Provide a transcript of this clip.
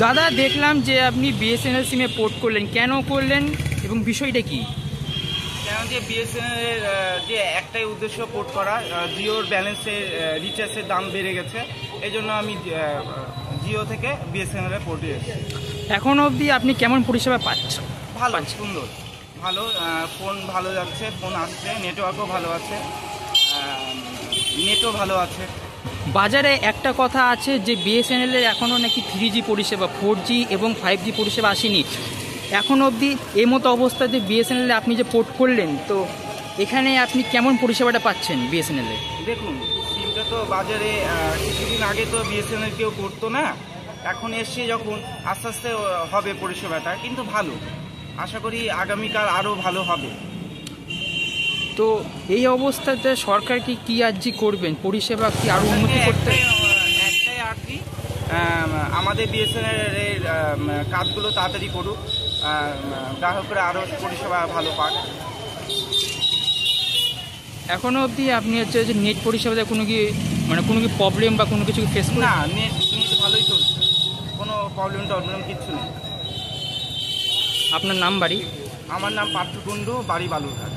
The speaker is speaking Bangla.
দাদা দেখলাম যে আপনি বিএসএনএল সিমে পোর্ট করলেন, কেন করলেন এবং বিষয়টা কি? কেন যে বিএসএনএল যে একটাই উদ্দেশ্য পোর্ট করা, জিওর ব্যালেন্সের রিচার্জের দাম বেড়ে গেছে, এই জন্য আমি জিও থেকে বিএসএনএল পোর্ট দিয়েছি। এখন অবধি আপনি কেমন পরিষেবা পাচ্ছেন? ভালো, সুন্দর, ভালো, ফোন ভালো যাচ্ছে, ফোন আসছে, নেটওয়ার্কও ভালো আছে, নেটও ভালো আছে। বাজারে একটা কথা আছে যে বিএসএনএলের এখনও নাকি 3G পরিষেবা, 4G এবং 5G পরিষেবা আসেনি এখন অবধি। এই মতো অবস্থাতে বিএসএনএলে আপনি যে পোর্ট করলেন, তো এখানে আপনি কেমন পরিষেবাটা পাচ্ছেন বিএসএনএলে? দেখুন, সিমটা তো বাজারে কিছুদিন আগে তো বিএসএনএল কেউ করতো না, এখন এসছে যখন আস্তে আস্তে হবে পরিষেবাটা, কিন্তু ভালো, আশা করি আগামীকাল আরও ভালো হবে। তো এই অবস্থাতে সরকার কি আর্জি করবেন? পরিষেবা কি আরও উন্নতি করতে? একটাই আর্জি, আমাদের বিএসএনএল এর কাজগুলো তাড়াতাড়ি করুক, গ্রাহকরা আরও পরিষেবা ভালো পাক। এখনও অবধি আপনি হচ্ছে যে নেট পরিষেবাতে কোনো কি প্রবলেম বা কোনো কিছু ফেস করেন? না, নেট ভালোই চলছে, কোনো প্রবলেম কিচ্ছু নেই। আপনার নাম, বাড়ি? আমার নাম পার্থ কুণ্ডু, বাড়ি বালুরঘাট।